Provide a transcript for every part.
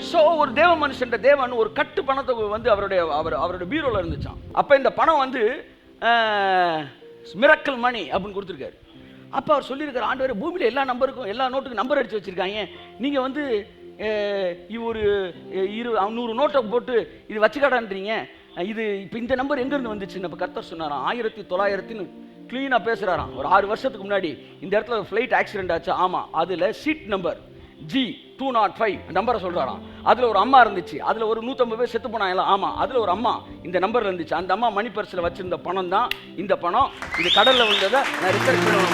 So ஒரு தேவ மனுஷன் தேவன் ஒரு கட்டு பணத்தை வந்து அவருடைய பீரோல இருந்துச்சான். அப்போ இந்த பணம் வந்து மிரக்கல் மணி அப்படின்னு கொடுத்துருக்காரு. அப்போ அவர் சொல்லியிருக்காரு, ஆண்டவரே பூமியில் எல்லா நம்பருக்கும் எல்லா நோட்டுக்கும் நம்பர் அடித்து வச்சுருக்காங்க, நீங்கள் வந்து ஒரு 100 நோட்டை போட்டு இது வச்சுக்காடான்றீங்க, இது இப்போ இந்த நம்பர் எங்கேருந்து வந்துச்சு? இப்போ கர்த்தர் சொன்னாராம் 1900 க்ளீனாக பேசுகிறாராம். ஒரு 6 வருஷத்துக்கு முன்னாடி இந்த இடத்துல ஒரு ஃப்ளைட் ஆக்சிடென்ட் ஆச்சு. ஆமாம், அதில் சீட் நம்பர் G205 நம்பரை சொல்கிறாராம். அதில் ஒரு அம்மா இருந்துச்சு, அதில் ஒரு 150 பேர் செத்து போனாங்க. ஆமாம், அதில் ஒரு அம்மா இந்த நம்பரில் இருந்துச்சு. அந்த அம்மா மணி பர்ஸில் வச்சுருந்த பணம் தான் இந்த பணம். இது கடலில் வந்ததை நான் ரிசர்ச் பண்ணுவேன்.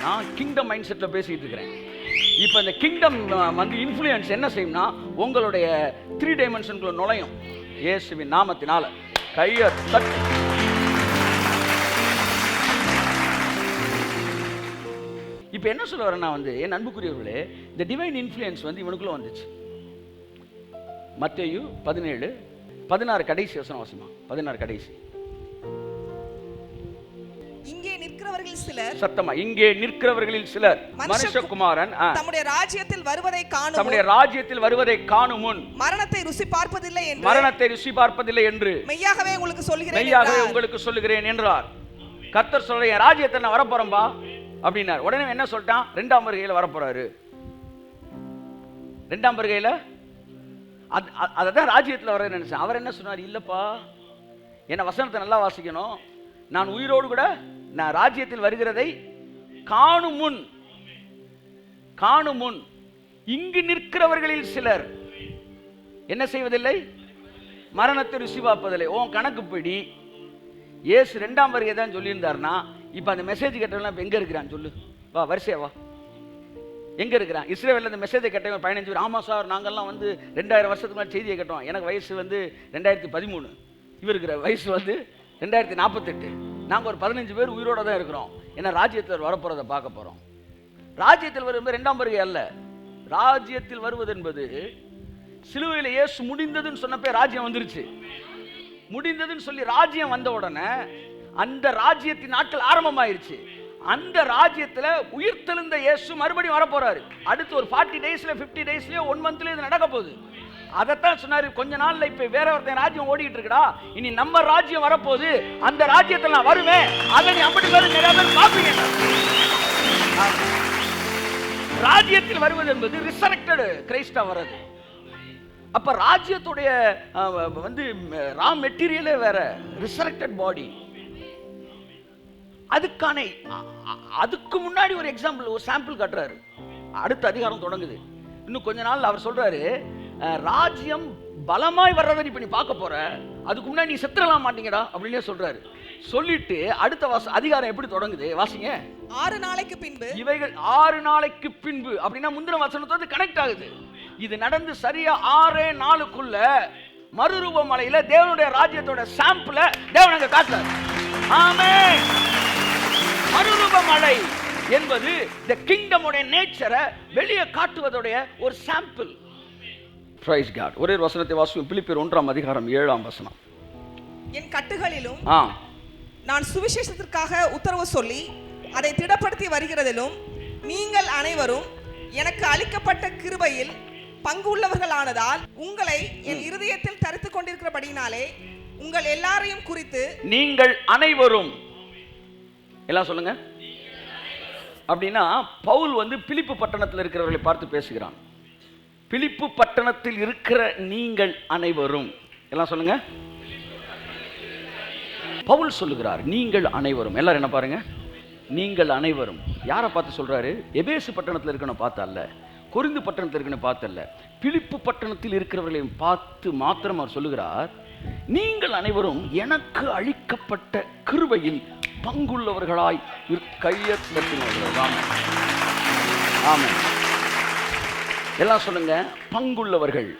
நான் கிங்டம் மைண்ட் செட்டில் பேசிகிட்டு இருக்கிறேன். இப்போ இந்த கிங்டம் வந்து இன்ஃப்ளூயன்ஸ் என்ன செய்யும்னா உங்களுடைய 3 டைமென்ஷனுக்குள்ள நுழையும். இயேசுவின் நாமத்தினால கையை தட்டு. இப்போ என்ன சொல்ல வரேன்னா வந்து என் அன்புக்குரியவர்களே, இந்த டிவைன் இன்ஃப்ளூயன்ஸ் வந்து இவனுக்குள்ள வந்துச்சு. மத்தேயு 17:16 கடைசி வசனம் வாசிமா. 16 கடைசி. இங்கே நிற்கிறவர்களில் சிலர், சத்தமா, இங்கே நிற்கிறவர்களில் சிலர் மனுஷகுமாரன் தம்முடைய ராஜ்யத்தில் வருவதை காணும் முன் மரணத்தை ருசி பார்ப்பதில்லை என்று மெய்யாகவே உங்களுக்கு சொல்லுகிறேன் என்றார். கர்த்தர் சொல்ற, என் ராஜ்யத்தை நான் வரப்போறேன்பா அப்படின்னார். உடனே என்ன சொல்லிட்டான்? 2ஆம் வருகையில் வரப்போறாரு. 2ஆம் வருகையில் அதான் ராஜ்யத்தில் வர நினைச்சேன். அவர் என்ன சொன்னார்? இல்லப்பா, என்ன வசனத்தை நல்லா வாசிக்கணும். நான் உயிரோடு கூட நான் ராஜ்யத்தில் வருகிறதை காணும் முன் இங்கு நிற்கிறவர்களில் சிலர் என்ன செய்வதில்லை? மரணத்தை ருசி பார்ப்பதில்லை. உன் கணக்குப்படி இயேசு 2ஆம் வருகை தான் சொல்லியிருந்தார்னா, இப்போ அந்த மெசேஜ் கேட்டவங்க இப்போ எங்கே இருக்கிறான்னு சொல்லு. வா, வரிசையா வா. எங்கே இருக்கிறான்? இஸ்ரேலில் இந்த மெசேஜை கேட்டவங்க 15 பேர். ஆமாம் சார், நாங்கள்லாம் வந்து 2000 வருஷத்துக்கு மேலே செய்தியை கேட்டோம். எனக்கு வயசு வந்து 2013, இவருக்கிற வயசு வந்து 2048. நாங்கள் ஒரு 15 பேர் உயிரோடு தான் இருக்கிறோம். ஏன்னா ராஜ்யத்தில் வரப்போகிறத பார்க்க போகிறோம். ராஜ்யத்தில் வரும்போது 2ஆம் வருகை அல்ல. ராஜ்யத்தில் வருவது என்பது சிலுவையில் இயேசு முடிந்ததுன்னு சொன்னப்பே ராஜ்யம் வந்துருச்சு. முடிந்ததுன்னு சொல்லி ராஜ்யம் வந்த உடனே அந்த ராஜ்யத்தின் நாட்கள் ஆரம்பமாயிருச்சு. அந்த ராஜ்யத்தில் உயிர்த்தெழுந்த இயேசு மறுபடியும் வரப்போறாரு. அடுத்து ஒரு 40 டேஸ்ல 50 டேஸ்லயோ 1 மந்த்லயோ இது நடக்க போகுது. அதைத்தான் சொன்னாரு, கொஞ்ச நாள்ல இப்ப வேற ஒருத்தன் ராஜ்யம் ஓடிட்டு இருக்குடா, இனி நம்ம ராஜ்யம் வரப்போகுது, அந்த ராஜ்யத்தில் நான் வருவேன், அதை நீ 50 பேர் நிறைய பேர் பார்ப்பீங்க. ராஜ்யத்தில் வருவது என்பது ரிசரக்டட் கிரைஸ்டா வர்றது. அப்ப ராஜ்யத்துடைய வந்து ரா மெட்டீரியலே வேற, ரிசரக்டட் பாடி. அதுக்கு முன்னாடி ஒரு எக்ஸாம்பிள், ஒரு சாம்பிள் காட்டுறாரு. அடுத்த அதிகாரம் தொடங்குது. இன்னும் கொஞ்ச நாள் அவர் சொல்றாரு, ராஜ்யம் பலமாய் வர்றதை இப்ப நீ பார்க்க போற, அதுக்கு முன்னாடி நீ செத்துறலாம் மாட்டீங்கடா அப்படின்னே சொல்றாரு. சொல்லிட்டு அடுத்த அதிகாரம் எப்படி தொடங்குது வாசிங்க. 6 நாளைக்கு பின்பு, இவைகள் 6 நாளைக்கு பின்பு அப்படின்னா முந்தின வசனத்தோடு கனெக்ட் ஆகுது. இது நடந்து சரியா 6 நாளுக்குள்ள மறுரூப மலையில தேவனுடைய ராஜ்யத்தோட சாம்பிள தேவன் அங்க காட்டுறாரு. ஆமென். மறுரூப மலை என்பது the kingdom உடைய நேச்சரை வெளியே காட்டுவதுடைய ஒரு சாம்பிள். Praise God. ஒரே வசனத்தை வாசிப்போம். பிலிப்பியர் 1ஆம் அதிகாரம் 7ஆம் வசனம். என் கட்டுகளிலும் நான் சுவிசேஷத்திற்காக உத்தரவு சொல்லி அதை திடப்படுத்தி வருகிறதிலும் நீங்கள் அனைவரும் எனக்கு அளிக்கப்பட்ட கிருபையில் பங்கு உள்ளவர்களானதால் உங்களை என் இருதயத்தில் தரித்துக் கொண்டிருக்கிறபடினாலே உங்கள் எல்லாரையும் குறித்து, நீங்கள் அனைவரும் எல்லாம் சொல்லுங்க அப்படின்னா, பவுல் வந்து பிலிப்பு பட்டணத்தில் இருக்கிறவர்களை பார்த்து பேசுகிறான். பிலிப்பு பட்டணத்தில் இருக்கிற நீங்கள் அனைவரும் எல்லாம் சொல்லுங்க. பவுல் சொல்லுகிறார் நீங்கள் அனைவரும். எல்லாரும் என்ன பாருங்க, நீங்கள் அனைவரும். யாரை பார்த்து சொல்றாரு? எபேசு பட்டணத்தில் இருக்கணும் பார்த்தல்ல, கொரிந்து பட்டணத்தில் இருக்கணும் பார்த்தல்ல, பிலிப்பு பட்டணத்தில் இருக்கிறவர்களையும் பார்த்து மாத்திரம் அவர் சொல்லுகிறார், நீங்கள் அனைவரும் எனக்கு அளிக்கப்பட்ட கிருபையில் பங்குள்ளவர்களாய் கையெழுத்தினவர்கள். ஆமென். எல்லாம் சொல்லுங்க, பங்குள்ளவர்கள்.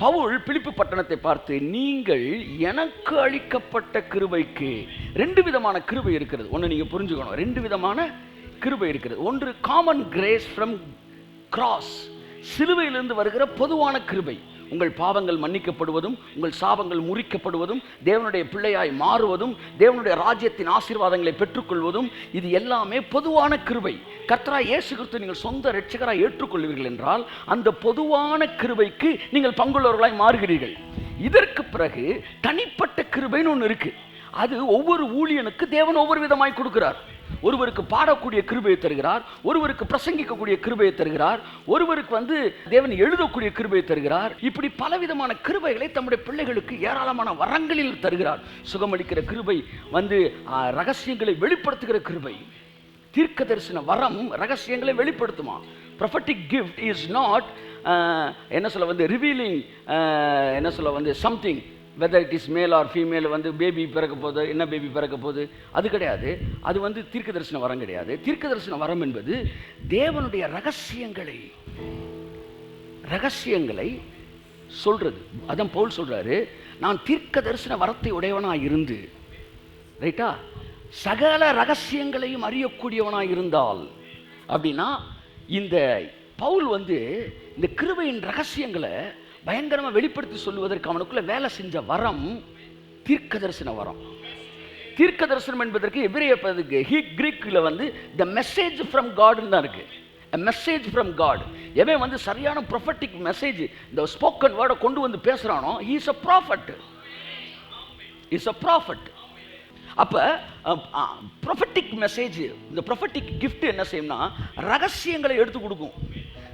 பவுல் பிலிப்பு பட்டணத்தை பார்த்து, நீங்கள் எனக்கு அளிக்கப்பட்ட கிருபைக்கு 2 விதமான கிருபை இருக்கிறது. ஒன்று நீங்க புரிஞ்சுக்கணும், 2 விதமான கிருபை இருக்கிறது. ஒன்று காமன் கிரேஸ் ஃப்ரம் கிராஸ், சிலுவையிலிருந்து வருகிற பொதுவான கிருபை. உங்கள் பாவங்கள் மன்னிக்கப்படுவதும் உங்கள் சாபங்கள் முறிக்கப்படுவதும் தேவனுடைய பிள்ளையாய் மாறுவதும் தேவனுடைய ராஜ்யத்தின் ஆசீர்வாதங்களை பெற்றுக்கொள்வதும் இது எல்லாமே பொதுவான கிருபை. கர்த்தராய் இயேசு கிறிஸ்து நீங்கள் சொந்த இரட்சகராய் ஏற்றுக்கொள்வீர்கள் என்றால் அந்த பொதுவான கிருபைக்கு நீங்கள் பங்குள்ளவர்களாய் மாறுகிறீர்கள். இதற்கு பிறகு தனிப்பட்ட கிருபைன்னு ஒன்று இருக்கு. அது ஒவ்வொரு ஊழியனுக்கு தேவன் ஒவ்வொரு விதமாய் கொடுக்கிறார். ஒருவருக்கு பாடக்கூடிய கிருபையை தருகிறார், ஒருவருக்கு பிரசங்கிக்கக்கூடிய கிருபையை தருகிறார், ஒருவருக்கு தேவன் எழுதக்கூடிய கிருபையை தருகிறார். இப்படி பலவிதமான கிருபைகளை தம்முடைய பிள்ளைகளுக்கு ஏராளமான வரங்களில் தருகிறார். சுகமளிக்கிற கிருபை ரகசியங்களை வெளிப்படுத்துகிற கிருபை. தீர்க்க தரிசன வரம் ரகசியங்களை வெளிப்படுத்துமா. prophetic gift is not என்ன சொல்ல revealing என்ன சொல்ல something whether it is male or female baby பிறக்க போகுது, என்ன பேபி பிறக்க போகுது, அது கிடையாது. அது தீர்க்க தரிசன வரம் கிடையாது. தீர்க்க தரிசன வரம் என்பது தேவனுடைய ரகசியங்களை சொல்றது. அதான் பவுல் சொல்றாரு, நான் தீர்க்க தரிசன வரத்தை உடையவனாய் இருந்து, ரைட்டா, சகல ரகசியங்களையும் அறியக்கூடியவனாய் இருந்தால் அப்படின்னா, இந்த பவுல் இந்த கிருபையின் ரகசியங்களை பயங்கரமாக வெளிப்படுத்தி சொல்லுவதற்கு அவனுக்குள்ள வேலை செஞ்ச வரம் தீர்க்க தரிசன வரம். தீர்க்க தரிசனம் என்பதற்கு எபிரேய கிரீக்கில் த மெசேஜ் ஃப்ரம் காட்னு தான் இருக்கு. Message from God. எவன் சரியான ப்ரொஃபட்டிக் மெசேஜ் இந்த ஸ்போக்கன் வேர்டை கொண்டு பேசுறானோ he is a prophet. is a prophet. அப்போ ப்ரொஃபட்டிக் மெசேஜ், இந்த ப்ரொஃபட்டிக் கிஃப்ட் என்ன செய்யும்னா ரகசியங்களை எடுத்து கொடுக்கும்.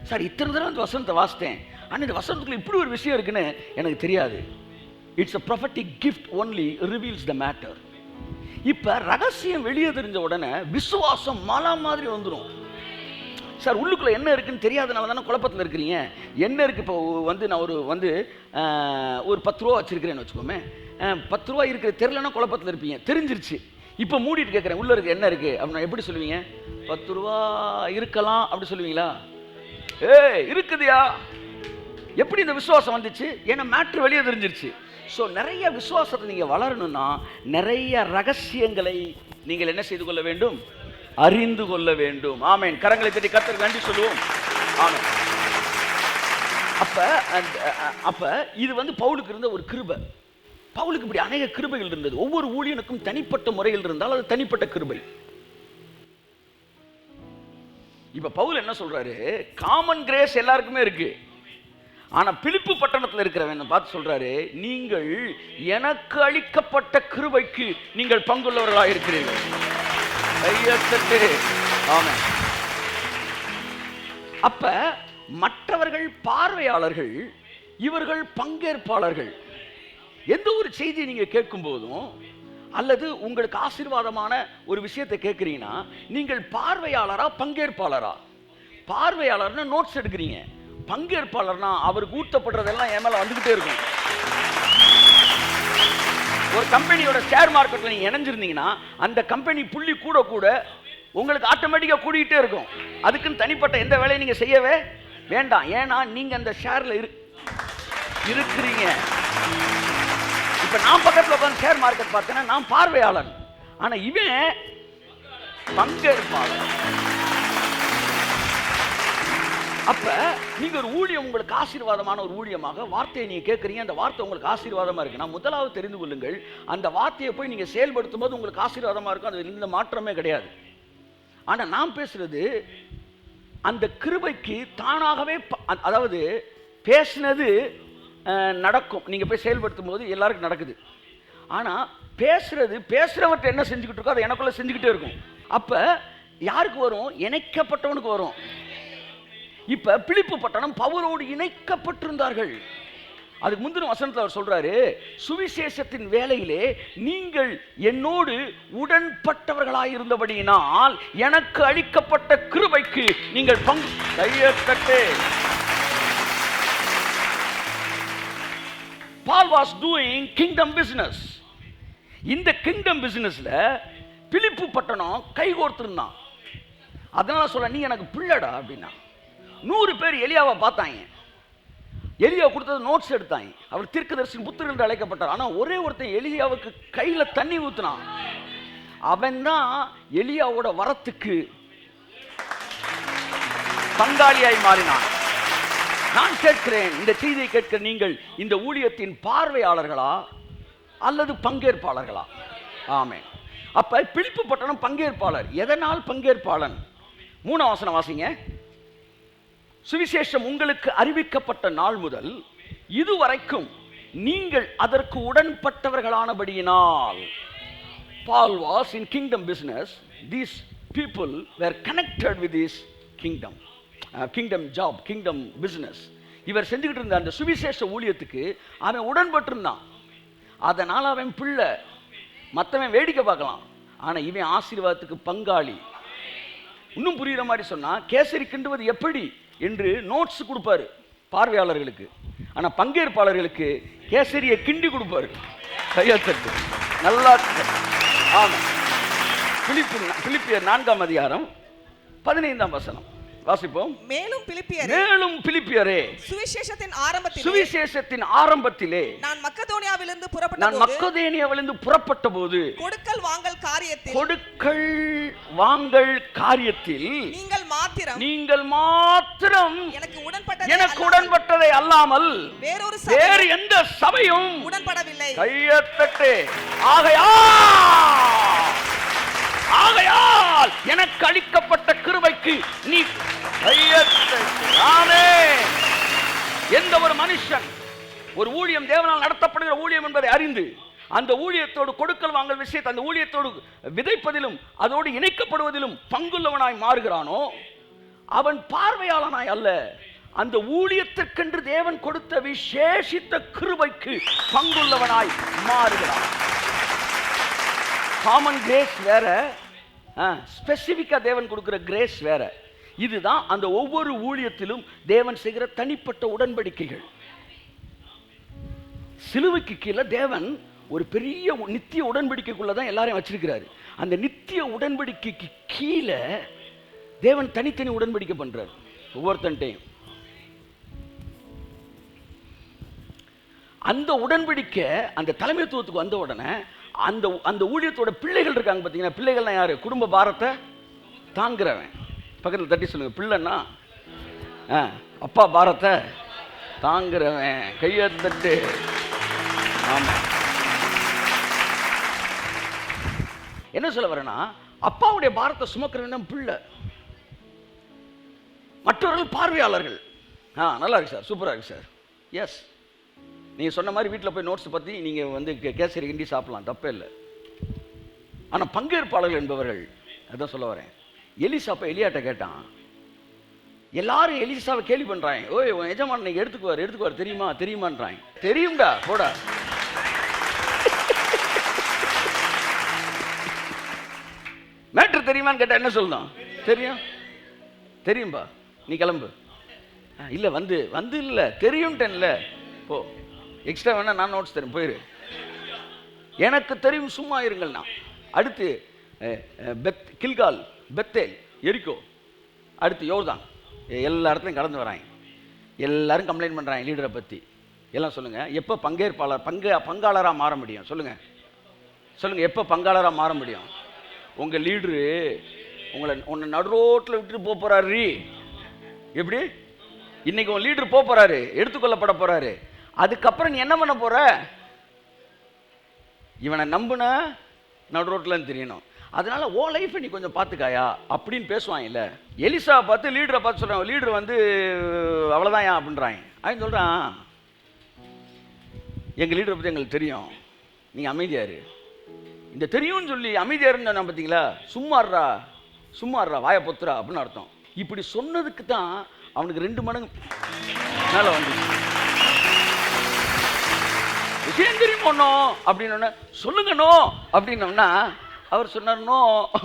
சார் இத்தனை தடவை அந்த வசனத்தை வாசித்தேன், ஆனால் இந்த வசனத்துக்குள்ள இப்படி ஒரு விஷயம் இருக்குன்னு எனக்கு தெரியாது. It's a prophetic gift only reveals the matter. இப்போ ரகசியம் வெளியே தெரிஞ்ச உடனே விசுவாசம் மலை மாதிரி வந்துடும். சார் உள்ளுக்குள்ள என்ன இருக்குன்னு தெரியாதனால தானே குழப்பத்தில் இருக்கிறீங்க. என்ன இருக்கு இப்போ நான் ஒரு 10 ரூபா வச்சிருக்கிறேன்னு வச்சுக்கோமே, 10 ரூபா இருக்கிற தெரியலன்னா குழப்பத்தில் இருப்பீங்க. தெரிஞ்சிருச்சு, இப்போ மூடிட்டு கேட்குறேன் உள்ள இருக்கு என்ன இருக்கு அப்படின்னா எப்படி சொல்லுவீங்க? 10 ரூபா இருக்கலாம் அப்படி சொல்லுவீங்களா? இருக்குதுயா. எப்படி இந்த விசுவாசம் வந்துச்சு? ஏன்னா மேட்ரு வெளியே தெரிஞ்சிருச்சு. ஸோ நிறைய விசுவாசத்தை நீங்கள் வளரணும்னா நிறைய ரகசியங்களை நீங்கள் என்ன செய்து கொள்ள வேண்டும்? அறிந்து கொள்ள வேண்டும். ஆமென். கரங்களை தட்டி கர்த்தருக்கு நன்றி சொல்லுவோம். ஆமென். அப்ப இது பவுலுக்கு இருந்த ஒரு கிருபை. பவுலுக்கு இப்படி அநேக கிருபைகள் இருந்தது. ஒவ்வொரு ஊழியனுக்கும் தனிப்பட்ட முறையில் இருந்தால் அது தனிப்பட்ட கிருபை. இப்ப பவுல் என்ன சொல்றாரு? காமன் கிரேஸ் எல்லாருக்குமே இருக்கு. ஆனா பிலிப்பு பட்டணத்தில் இருக்கிறவன் பார்த்து சொல்றாரு, நீங்கள் எனக்கு அளிக்கப்பட்ட கிருபைக்கு நீங்கள் பங்குள்ளவர்களாக இருக்கிறீர்கள். ஆமென். அப்ப மற்றவர்கள் பார்வையாளர்கள், இவர்கள் பங்கேற்பாளர்கள். எந்த ஒரு செய்தியை நீங்க கேட்கும் போதும் அல்லது உங்களுக்கு ஆசீர்வாதமான ஒரு விஷயத்தை கேட்குறீங்கன்னா நீங்கள் பார்வையாளரா பங்கேற்பாளரா? பார்வையாளர்னா நோட்ஸ் எடுக்கிறீங்க, பங்கேற்பாளர்னா அவருக்கு ஊட்டப்படுறதெல்லாம் என் மேல வந்துகிட்டே இருக்கும். ஒரு கம்பெனியோட ஷேர் மார்க்கெட்ல நீங்க இணைஞ்சிருந்தீங்கன்னா அந்த கம்பெனி புள்ளி கூட கூட உங்களுக்கு ஆட்டோமேட்டிக்கா கூடிக்கிட்டே இருக்கும். அதுக்குன்னு தனிப்பட்ட எந்த வேலையும் நீங்க செய்யவே வேண்டாம். ஏன்னா நீங்க அந்த ஷேர்ல இருக்கிறீங்க. இப்ப நான் பக்கத்துல உட்கார்ந்து ஷேர் மார்க்கெட் பார்த்தேன்னா நான் பார்வையாளன், ஆனா இவன் பங்கேற்பாளர். அப்ப நீங்க ஒரு ஊழியம் உங்களுக்கு ஆசீர்வாதமான ஒரு ஊழியமாக வார்த்தையை நீங்க கேட்கறீங்க, அந்த வார்த்தை உங்களுக்கு ஆசீர்வாதமா இருக்கு. நான் முதலாவது தெரிந்து கொள்ளுங்கள், அந்த வார்த்தையை போய் நீங்க செயல்படுத்தும் போது உங்களுக்கு ஆசீர்வாதமா இருக்கும். அது எந்த மாற்றமே கிடையாது. ஆனா நான் பேசுறது அந்த கிருபைக்கு தானாகவே, அதாவது பேசினது நடக்கும், நீங்க போய் செயல்படுத்தும் போது எல்லாருக்கும் நடக்குது. ஆனா பேசுறவர்கிட்ட என்ன செஞ்சுக்கிட்டு இருக்கோ அதை எனக்குள்ள செஞ்சுக்கிட்டே இருக்கும். அப்ப யாருக்கு வரும்? இணைக்கப்பட்டவனுக்கு வரும். இப்ப பிலிப்பு பட்டணம் பவுலோடு இணைக்கப்பட்டிருந்தார்கள். அதுக்கு முந்தின வசனத்தில் அவர் சொல்றாரு, சுவிசேஷத்தின் வேலையிலே நீங்கள் என்னோடு உடன்பட்டவர்களாய் இருந்தபடியினால் எனக்கு அளிக்கப்பட்ட கிருபைக்கு நீங்கள் பங்கு. Paul was doing kingdom business. இந்த kingdom businessல பிலிப்பு பட்டணம் கைகோர்த்திருந்தான். அதனால சொல்ல, நீ எனக்கு பிள்ளடா அப்படின்னா. 100 பேர் எலியாவை பார்த்தாங்க. எலியா கொடுத்தது நோட்ஸ் எடுத்தாங்க. அவர் தீர்க்கதரிசியின் புத்திரர் என்று அழைக்கப்பட்டார். ஆனா ஒரே ஒருத்தன் எலியாவுக்கு கையில தண்ணி ஊத்தினான். அவன் தான் எலியாவோட வரத்துக்கு பங்காளியாய் மாறினான். நான் கேட்கிறேன், இந்த செய்தியை கேட்கிற நீங்கள் இந்த ஊழியத்தின் பார்வையாளர்களா அல்லது பங்கேற்பாளர்களா? ஆமென். அப்ப பிலிப்பு பட்டணம் பங்கேற்பாளர். எதனால் பங்கேற்பாளன்? 3ஆம் வசனம் வாசிங்க. சுவிசேஷம் உங்களுக்கு அறிவிக்கப்பட்ட நாள் முதல் இதுவரைக்கும் நீங்கள் அதற்கு உடன்பட்டவர்களானபடியினால். Paul was in kingdom business. These people were connected with this kingdom. Kingdom job, kingdom business. இவர் செஞ்சுக்கிட்டு இருந்த அந்த சுவிசேஷ ஊழியத்துக்கு அவன் உடன்பட்டிருந்தான். அதனால் அவன் பிள்ளை. மற்றவன் வேடிக்கை பார்க்கலாம், ஆனா இவன் ஆசீர்வாதத்துக்கு பங்காளி. இன்னும் புரியுற மாதிரி சொன்னா, கேசரி கிண்டுவது எப்படி என்று நோட்ஸ் கொடுப்பாரு பார்வையாளர்களுக்கு, ஆனா பங்கேற்பாளர்களுக்கு கேசரியை கிண்டி கொடுப்பாரு. கையத்தட்டு நல்லா. ஆமா. பிலிப்பியர் 4ஆம் அதிகாரம் 15ஆம் வசனம் வாசிப்போம். மேலும் பிலிப்பியரே, சுவிசேஷத்தின் ஆரம்பத்திலே நான் மக்கதோனியாவிலிருந்து புறப்பட்ட போது கொடுக்கல் வாங்கல் காரியத்தில் நீங்கள் மாத்திரம் எனக்கு உடன்பட்டதை அல்லாமல் வேறு எந்த சபையும் உடன்படவில்லை. கையத்தட்டு. ஆகையால் எனக்கு அளிக்கப்பட்ட கிருபைக்கு நீ கையத்தட்டு. ஆமென். எந்த ஒரு மனுஷன் ஒரு ஊழியம் தேவனால் நடத்தப்படுகிற ஊழியம் என்பதை அறிந்து அந்த ஊழியத்தோடு கொடுக்கல் வாங்கல் விஷயத்தை அந்த ஊழியத்தோடு விதைப்பதிலும் அதோடு இணைக்கப்படுவதிலும் பங்குள்ளவனாய் மாறுகிறானோ, அவன் பார்வையாளனாய் அல்ல, அந்த ஊழியத்திற்கென்று தேவன் கொடுத்த விசேஷித்த கிருபைக்கு பங்குள்ளவனாய் மாறுகிறான். காமன் கிரேஸ் வேற, ஸ்பெசிபிக்கா தேவன் கொடுக்கிற கிரேஸ் வேற. இதுதான் அந்த ஒவ்வொரு ஊழியத்திலும் தேவன் செய்கிற தனிப்பட்ட உடன்படிக்கைகள். சிலுவைக்கு கீழே தேவன் ஒரு பெரிய நித்திய உடன்படிக்கைக்குள்ளதான் எல்லாரையும் வச்சிருக்கிறாரு. அந்த நித்திய உடன்படிக்கைக்கு கீழே தேவன் தனித்தனி உடன்படிக்கை பண்றார் ஒவ்வொருத்தன்ட்டையும். அந்த உடன்படிக்கை அந்த தலைமைத்துவத்துக்கு வந்த உடனே அந்த ஊழியத்தோட பிள்ளைகள் இருக்காங்க பார்த்தீங்கன்னா, பிள்ளைகள்னா யாரு? குடும்ப பாரத்தை தாங்குறவன். பக்கத்தில் தட்டி சொல்லுங்க, பிள்ளைன்னா அப்பா பாரத்தை தாங்குறவன். கையத்தட்டு. ஆமா. என்ன சொல்ல வரேன்னா, அப்பாவுடைய பாரத்தை சுமக்கிறவன் பிள்ளை, மற்றவர்கள் பார்வையாளர்கள். நல்லா இருக்கு சார், சூப்பராக இருக்கு சார். எஸ், நீங்கள் சொன்ன மாதிரி வீட்டில் போய் நோட்ஸ் பற்றி நீங்கள் வந்து கேசரி கிண்டி சாப்பிடலாம், தப்பே இல்லை. ஆனால் பங்கேற்பாளர்கள் என்பவர்கள், அதான் சொல்ல வரேன். எலிசாப்ப எலியாட்ட கேட்டான். எல்லாரும் எலிசாவை கேள்வி பண்ணுறாங்க. ஓய், உன் எஜமான நீங்கள் எடுத்துக்குவார் தெரியுமான்றாங்க. தெரியும்டா போடா. மேட்ரு தெரியுமான்னு கேட்டால் என்ன சொல்லலாம்? தெரியும்பா, நீ கிளம்பு. இல்லை வந்து இல்லை தெரியும்ட்டேன்ல, போ. எக்ஸ்ட்ரா வேணா நான் நோட்ஸ் தரேன், போயிரு. எனக்கு தெரியும், சும்மா இருங்கள்னா. அடுத்து கில்கால், பெத்தேல், எரிக்கோ, அடுத்து யோர்தான். எல்லா இடத்துலையும் கடந்து வராங்க. எல்லாரும் கம்ப்ளைண்ட் பண்ணுறாங்க லீடரை பற்றி. எல்லாம் சொல்லுங்கள், எப்போ பங்காளராக மாற முடியும்? சொல்லுங்கள், எப்போ பங்காளராக மாற முடியும்? உங்கள் லீடரு உன்னை நடு ரோட்டில் விட்டுட்டு போகிறாரு. எப்படி? இன்னைக்கு உன் லீடர் போகிறாரு, எடுத்துக்கொள்ளப்பட போகிறாரு. அதுக்கப்புறம் நீ என்ன பண்ண போற? இவனை நம்புன நடு ரோட்டில் தெரியணும். அதனால ஓ லைஃப்பை நீ கொஞ்சம் பார்த்துக்காயா அப்படின்னு பேசுவாங்க. இல்லை, எலிசா பார்த்து லீடரை பார்த்து சொல்கிறாங்க, லீடர் வந்து அவ்வளோதான் ஏன் அப்படின்றாங்க. அவன் சொல்கிறான், எங்கள் லீடரை பற்றி எங்களுக்கு தெரியும், நீங்கள் அமைதியாரு. இந்த தெரியும்னு சொல்லி அமைதியாருன்னு சொன்னா பார்த்தீங்களா, சும்மாடுறா வாயை பொத்துறா அப்படின்னு அர்த்தம். இப்படி சொன்னதுக்கு தான் அவனுக்கு 2 மடங்கு மேலே வந்து விஷயம் தெரியுமோ அப்படின்னு சொல்லுங்கண்ணோ அப்படின்னோம்னா அவர் சொன்னார் நோ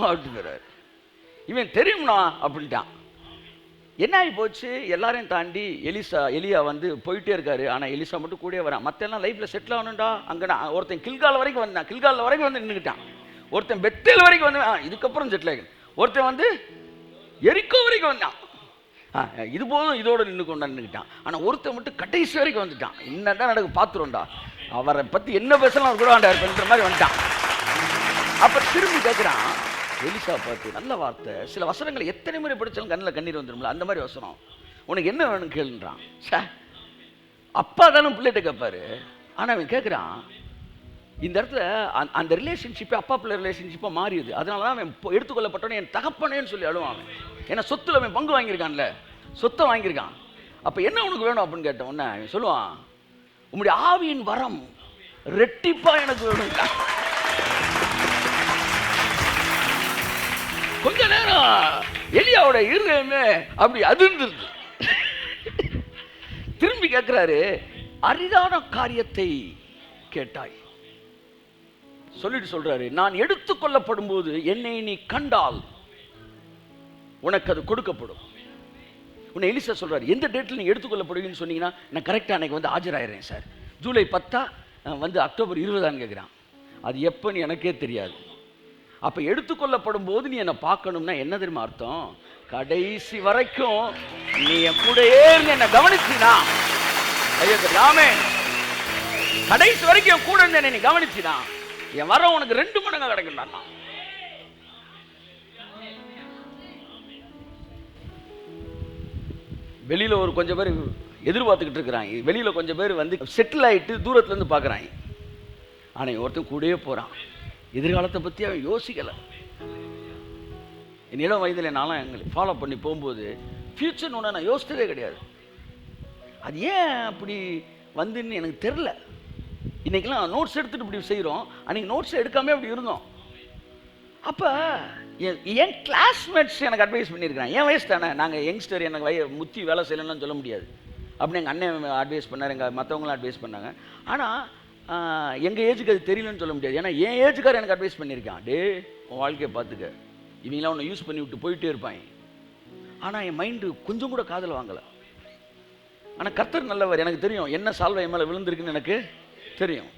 அப்படிங்கிறார். இவன் தெரியும்னா அப்படின்ட்டான். என்ன ஆகி போச்சு? எல்லாரையும் தாண்டி எலியா வந்து போயிட்டே இருக்காரு. ஆனால் எலிசா மட்டும் கூடயே வரான். மற்ற எல்லாம் லைஃப்பில் செட்டில் ஆகணும்டா. அங்கே ஒருத்தன் கில்கால் வரைக்கும் வந்து நின்றுக்கிட்டான். ஒருத்தன் பெத்தேல் வரைக்கும் வந்து இதுக்கப்புறம் செட்டில் ஆகணும். ஒருத்தன் வந்து எரிக்கோ வரைக்கும் வந்தான். இது போதும், இதோட நின்றுக்கிட்டான். ஆனால் ஒருத்தன் மட்டும் கடைசி வரைக்கும் வந்துட்டான். என்னதான் நடக்கு பார்த்துருவோம்டா, அவரை பற்றி என்ன பேசலாம் அவர் கூட வேண்டாம் மாதிரி வந்துட்டான். அப்போ திரும்பி கேட்குறான் எலிசா பார்த்து, நல்ல வார்த்தை. சில வசனங்களை எத்தனை முறை படித்தாலும் கண்ணில் கண்ணீர் வந்துடும்ல, அந்த மாதிரி வசனம். உனக்கு என்ன வேணும் கேளுன்றான். அப்பா தானே பிள்ளைகிட்ட கேட்பாரு. ஆனால் அவன் கேட்குறான். இந்த இடத்துல அந்த ரிலேஷன்ஷிப்பே அப்பா பிள்ளை ரிலேஷன்ஷிப்பாக மாறிடுது. அதனால தான் அவன் எடுத்துக்கொள்ளப்பட்டவனே என் தகப்பனேன்னு சொல்லி அழுவான். அவன் ஏன்னா சொத்துல அவன் பங்கு வாங்கியிருக்கான்ல, சொத்தை வாங்கியிருக்கான். அப்போ என்ன உனக்கு வேணும் அப்படின்னு கேட்ட உடனே அவன் சொல்லுவான், உங்களுடைய ஆவியின் வரம் ரெட்டிப்பா எனக்கு வேணும். கொஞ்ச நேரம் எலியாவோட இருதயமே அப்படி அதிர்ந்துருது. திரும்பி கேட்கிறாரு, அரிதான காரியத்தை கேட்டாய் சொல்லிட்டு சொல்றாரு, நான் எடுத்துக்கொள்ளப்படும் போது என்னை நீ கண்டால் உனக்கு அது கொடுக்கப்படும். உன்னை எலிசா சொல்றாரு, எந்த டேட்டில் நீங்க எடுத்துக்கொள்ளப்படுவீங்கன்னு சொன்னீங்கன்னா நான் கரெக்டாக அன்னைக்கு வந்து ஆஜராயிறேன் சார். ஜூலை 10 வந்து அக்டோபர் 20 கேட்குறான். அது எப்போன்னு எனக்கே தெரியாது. அப்போ எடுத்துக்கொள்ளப்படும் போது நீ என்னை பார்க்கணும்னா என்ன தெரியுமா அர்த்தம்? கடைசி வரைக்கும் நீ என் கூடயே இருந்து என்னை கவனிச்சினா, ஐயோ ராமே, கடைசி வரைக்கும் என் கூட இருந்து என்னை நீ கவனிச்சினா என் வர உனக்கு 2 மடங்கு கிடைக்கும். வெளியில ஒரு கொஞ்சம் பேர் எதிர்பார்த்துக்கிட்டு இருக்கிறாங்க. வெளியில கொஞ்சம் பேர் வந்து செட்டில் ஆகிட்டு தூரத்துல இருந்து பார்க்குறாங்க. ஆனால் ஒருத்தன் கூடயே போகிறான். எதிர்காலத்தை பற்றி அவன் யோசிக்கலை. என் இளம் வயதில் நானும் எங்களை ஃபாலோ பண்ணி போகும்போது ஃப்யூச்சர்னு ஒன்று நான் யோசித்ததே கிடையாது. அது ஏன் அப்படி வந்துன்னு எனக்கு தெரில. இன்றைக்கெலாம் நோட்ஸ் எடுத்துகிட்டு இப்படி செய்கிறோம், அன்றைக்கி நோட்ஸ் எடுக்காமல் அப்படி இருந்தோம். அப்போ என் கிளாஸ்மேட்ஸ் எனக்கு அட்வைஸ் பண்ணியிருக்காங்க. என் வயசு தானே, நாங்கள் யங்ஸ்டர், எனக்கு முத்தி வேலை செய்யணும்னு சொல்ல முடியாது அப்படின்னு எங்கள் அண்ணன் அட்வைஸ் பண்ணார், எங்கள் மற்றவங்களாம் அட்வைஸ் பண்ணாங்க. ஆனால் எங்கள் ஏஜுக்கு அது தெரியலன்னு சொல்ல முடியாது. ஏன்னா என் ஏஜுக்கார் எனக்கு அட்வைஸ் பண்ணியிருக்கான், டே உன் வாழ்க்கையை பார்த்துக்க, இவங்களாம் ஒன்று யூஸ் பண்ணி விட்டு போயிட்டே இருப்பாங்க. ஆனால் என் மைண்டு கொஞ்சம் கூட காதல் வாங்கலை. ஆனால் கர்த்தர் நல்லவர், எனக்கு தெரியும் என்ன சால்வை என் மேலே விழுந்திருக்குன்னு எனக்கு தெரியும்.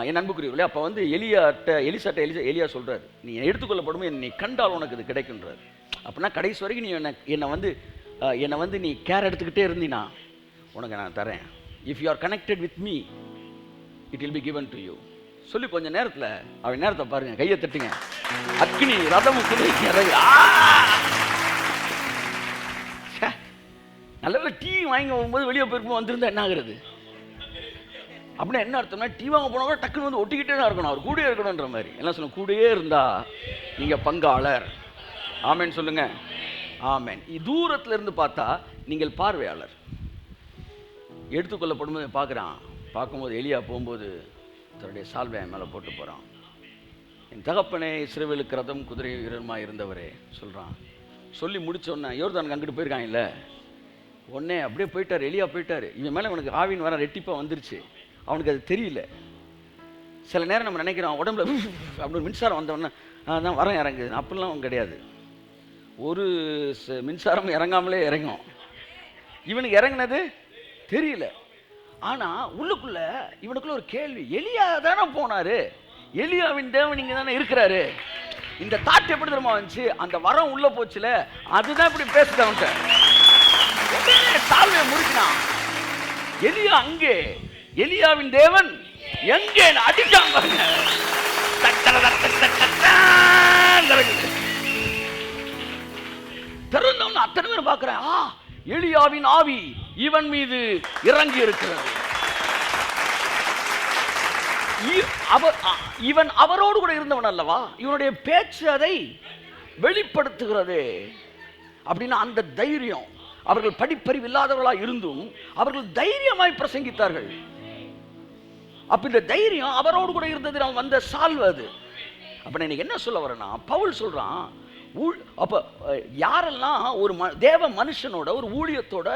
என் அன்புக்குரியவர்களே, அப்போ வந்து எலியா சொல்கிறார், நீ எடுத்துக்கொள்ளப்படும் நீ கண்டால் உனக்கு இது கிடைக்குன்றார். அப்படின்னா கடைசி வரைக்கும் நீ என்னை வந்து நீ கேர் எடுத்துக்கிட்டே இருந்தீனா உனக்கு நான் தரேன். If you are connected with me it will be given to you சொல்லி கொஞ்சம் நேரத்தில் அவன் நேரத்தை பாருங்க, கையை தட்டுங்க. அக்னி ரதம் நல்ல டீ வாங்கி போகும்போது வெளியே போயிருக்கும் வந்திருந்தா என்ன ஆகுறது? அப்படின்னா என்ன அர்த்தம்னா, டீ வாங்க போனவங்க டக்குன்னு வந்து ஒட்டிக்கிட்டே தான் இருக்கணும், அவர் கூடயே இருக்கணுன்ற மாதிரி. எல்லாம் சொல்லுங்க, கூடயே இருந்தா நீங்க பங்காளர். ஆமேன் சொல்லுங்க. ஆமேன். தூரத்துல இருந்து பார்த்தா நீங்கள் பார்வையாளர். எடுத்துக்கொள்ளப்படும் போது பார்க்கும்போது எலியா போகும்போது தன்னுடைய சால்வை மேலே போட்டு போகிறான். என் தகப்பனே, இஸ்ரவேலுக்கு ரதம் குதிரை வீரமாக இருந்தவரே சொல்கிறான். சொல்லி முடிச்சோன்னே யோர்தானுக்கு அங்கிட்டு போயிருக்காங்க இல்லை, உடனே அப்படியே போயிட்டார், எலியா போயிட்டார். இவன் மேலே அவனுக்கு ஆவின் வர ரெட்டிப்பாக வந்துருச்சு. அவனுக்கு அது தெரியல. சில நேரம் நம்ம நினைக்கிறோம் உடம்புல அப்படி மின்சாரம் வந்தவொடனே தான் வரம் இறங்குது. அப்படிலாம் கிடையாது. ஒரு மின்சாரம் இறங்காமலே இறங்கும். இவனுக்கு இறங்கினது தெரியல. ஆனால் உள்ளுக்குள்ள இவனுக்குள்ள ஒரு கேள்வி, எலியா தானே போனாரு, எலியாவின் தேவன் இங்கே தானே இருக்கிறாரு. இந்த தாட் எப்படி தெரியுமா வந்துச்சு? அந்த வரம் உள்ள போச்சுல, அதுதான் இப்படி பேசுது அவன்கிட்ட. சால்வையை முடிக்கிறான். எலியா அங்கே, எலியாவின் தேவன் எங்கே அடிச்சான் பாருங்க. திறந்தவன் அத்தனை பேர் பார்க்கிறேன். எலியாவின் ஆவி இவன் மீது இறங்கி இருக்கிறது. இவன் அவரோடு கூட இருந்தவன் அல்லவா, இவனுடைய பேச்சு அதை வெளிப்படுத்துகிறது. அப்படின்னா அந்த தைரியம், அவர்கள் படிப்பறிவு இல்லாதவர்களாக இருந்தும் அவர்கள் தைரியமாய் பிரசங்கித்தார்கள். அப்ப இந்த தைரியம் அவரோடு கூட இருந்தது வந்த சால்வை அது. அப்ப இன்னைக்கு என்ன சொல்ல வரேன்னா, பவுல் சொல்றான், அப்ப யாரெல்லாம் ஒரு தேவ மனுஷனோட ஒரு ஊழியத்தோட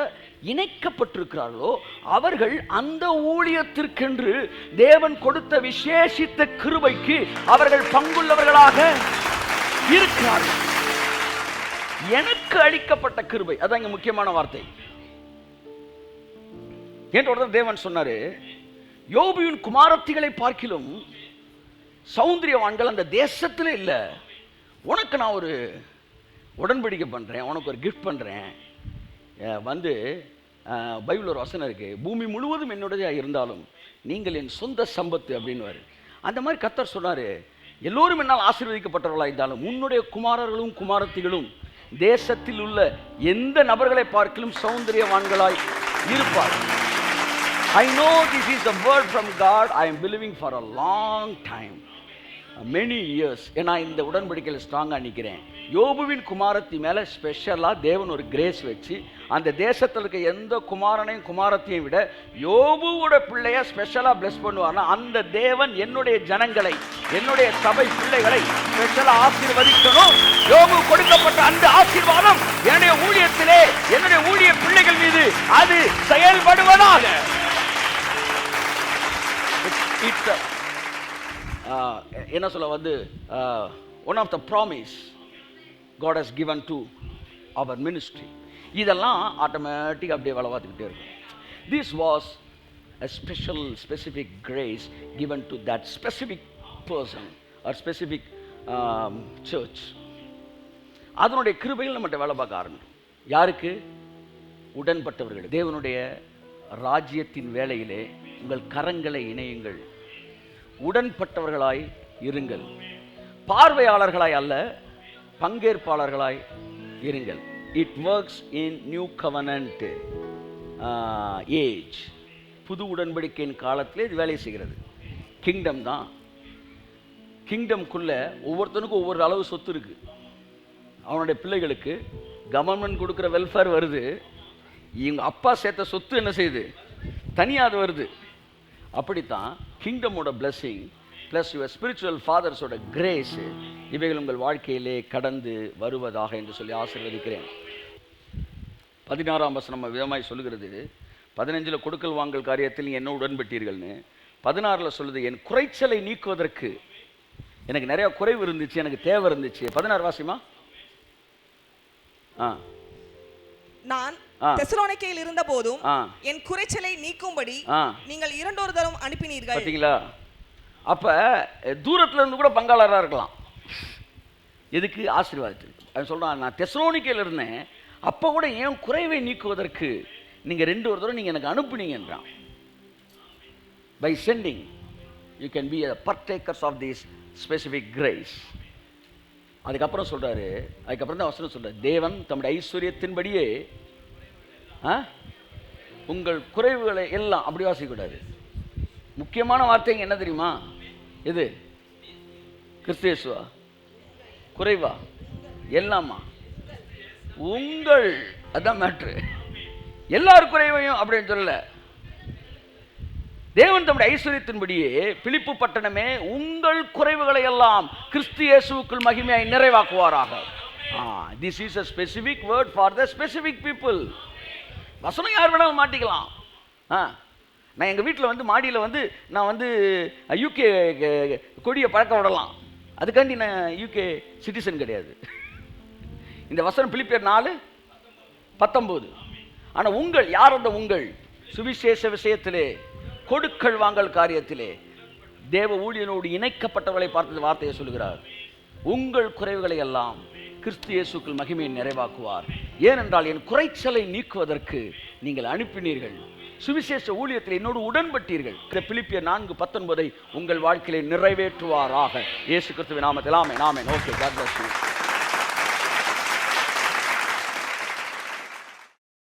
இணைக்கப்பட்டிருக்கிறார்களோ அவர்கள் அந்த ஊழியத்திற்கென்று தேவன் கொடுத்த விசேஷித்த கிருபைக்கு அவர்கள் பங்குள்ளவர்களாக இருக்கிறார்கள். எனக்கு அளிக்கப்பட்ட கிருபை, அதான் இங்க முக்கியமான வார்த்தை. என்ற தேவன் சொன்னாரு, யோபுவின் குமாரத்திகளை பார்க்கிலும் சௌந்தரியவான்கள் அந்த தேசத்துல இல்ல, உனக்கு நான் ஒரு உடன்படிக்கை பண்றேன், உனக்கு ஒரு கிஃப்ட் பண்றேன். வந்து பைபிள் ஒரு வசனம் இருக்கு, பூமி முழுவதும் என்னுடைய இருந்தாலும் நீங்கள் என் சொந்த சம்பத்து அப்படின்னு. அந்த மாதிரி கர்த்தர் சொன்னாரு, எல்லோரும் என்னால் ஆசீர்வதிக்கப்பட்டவர்களாக இருந்தாலும் உன்னுடைய குமாரர்களும் குமாரத்திகளும் தேசத்தில் உள்ள எந்த நபர்களை பார்க்கலும் சௌந்தரியவான்களாய் இருப்பார். I know this is the word from God. I am believing for a long time, many years. ஏன்னா இந்த உடன்படிக்கையில் ஸ்ட்ராங்காக நிற்கிறேன். யோபுவின் குமாரத்தி மேலே ஸ்பெஷலாக தேவன் ஒரு கிரேஸ் வச்சு அந்த தேசத்தில் இருக்க எந்த குமாரனையும் குமாரத்தையும் விட யோபுவோட பிள்ளைய ஸ்பெஷலாக பிளஸ் பண்ணுவார்னா அந்த தேவன் என்னுடைய ஜனங்களை, என்னுடைய சபை பிள்ளைகளை ஸ்பெஷலாக ஆசீர்வதிக்கணும். யோபு கொடுக்கப்பட்ட அந்த ஆசீர்வாதம் என்னுடைய ஊழியத்திலே, என்னுடைய ஊழிய பிள்ளைகள் மீது அது செயல்படுவதாக. என்ன சொல்ல வந்து one of the promise God has given to our ministry. இதெல்லாம் ஆட்டோமேட்டிக் அப்படியே வேலை பார்த்துக்கிட்டே இருக்கும். This was a specific grace given to that specific person or specific church. அதனுடைய கிருபையில் நம்மகிட்ட வேலை பார்க்க ஆரம்பிக்கும். யாருக்கு? உடன்பட்டவர்கள். தேவனுடைய ராஜ்யத்தின் வேளையிலே உங்கள் கரங்களை இணையுங்கள், உடன்பட்டவர்களாய் இருங்கள், பார்வையாளர்களாய் அல்ல பங்கேற்பாளர்களாய் இருங்கள். It works in new covenant age. புது உடன்படிக்கையின் காலத்திலே இது வேலை செய்கிறது. கிங்டம் தான். கிங்டம்குள்ள ஒவ்வொருத்தனுக்கும் ஒவ்வொரு அளவு சொத்து இருக்கு. அவனுடைய பிள்ளைகளுக்கு கவர்மெண்ட் கொடுக்குற வெல்ஃபேர் வருது, இவங்க அப்பா சேர்த்த சொத்து என்ன செய்யுது? தனியாக அது வருது. அப்படித்தான் கிங்டமோட பிளெஸிங் ப்ளஸ் யுவர் ஸ்பிரிச்சுவல் ஃபாதர்ஸோட கிரேஸ் இவைகள் உங்கள் வாழ்க்கையிலே கடந்து வருவதாக என்று சொல்லி ஆசீர்வதிக்கிறேன். 16ஆம் வசனம் விதமாய் சொல்லுகிறது, 15 கொடுக்கல் வாங்கல் காரியத்தில் நீ என்ன உடன்பட்டீர்கள்னு, 16 சொல்லுது என் குறைச்சலை நீக்குவதற்கு. எனக்கு நிறைய குறைவு இருந்துச்சு, எனக்கு தேவை இருந்துச்சு. 16 வாசிமா. நான் தெசலோனிக்கேயில் இருந்த போதும் என் குறைச்சலை நீக்கும்படி நீங்கள் 2 தரம் அனுப்பினீர்கள். பார்த்தீங்களா? அப்ப தூரத்துல இருந்து கூட பங்காளராக இருக்கலாம். எதுக்கு? ஆசீர்வாதத்துக்கு. அவன் சொல்றான், நான் தெசலோனிக்கேயில் இருந்தேன், அப்போ கூட ஏன் குறைவை நீக்குவதற்கு நீங்க 2 தடவை நீங்க எனக்கு அனுப்புனீங்கன்றான். By sending you can be a partakers of this specific grace. அதுக்கப்புறம் சொல்றாரு, அதுக்கப்புறம் தான் வசனம் சொல்றாரு, தேவன் தம்முடைய ஐஸ்வர்யத்தின்படியே உங்கள் குறைவுகளை எல்லாம். அப்படி வாசிக்கூடாது. முக்கியமான வார்த்தைங்க என்ன தெரியுமா? எது? கிறிஸ்துவா? குறைவா? எல்லாமா? உங்கள். அதான் மேட்ரு. எல்லாரும் குறைவையும் அப்படின்னு சொல்லல. தேவன் தம்முடைய ஐஸ்வர்யத்தின்படியே பிலிப்பு பட்டணமே உங்கள் குறைவுகளை எல்லாம் கிறிஸ்து இயேசுவுக்குள் மகிமையாய் நிறைவாக்குவாராக. This is a specific word for the specific people. வசனம் யார் வேணாலும் மாட்டிக்கலாம். நான் எங்கள் வீட்டில் வந்து மாடியில் வந்து நான் வந்து யூகே கொடியை பழக்க விடலாம். அதுக்காண்டி நான் யூகே சிட்டிசன் கிடையாது. இந்த வசனம் பிலிப்பியர் 4:19. ஆனால் உங்கள், யார் அந்த உங்கள்? சுவிசேஷ விஷயத்திலே, கொடுக்கல் வாங்கல் காரியத்திலே தேவ ஊழியனோடு இணைக்கப்பட்டவர்களை பார்த்து வார்த்தையை சொல்கிறார். உங்கள் குறைவுகளை எல்லாம் கிறிஸ்து இயேசுக்குள் மகிமையை நிறைவாக்குவார். ஏனென்றால் என் குறைச்சலை நீக்குவதற்கு நீங்கள் அனுப்பினீர்கள், சுவிசேஷ ஊழியத்தில் என்னோடு உடன்பட்டீர்கள். பிலிப்பியர் 4:19 உங்கள் வாழ்க்கையை நிறைவேற்றுவாராக. இயேசு கிறிஸ்துவின் நாமத்தில் amen. Amen. Okay, God bless you.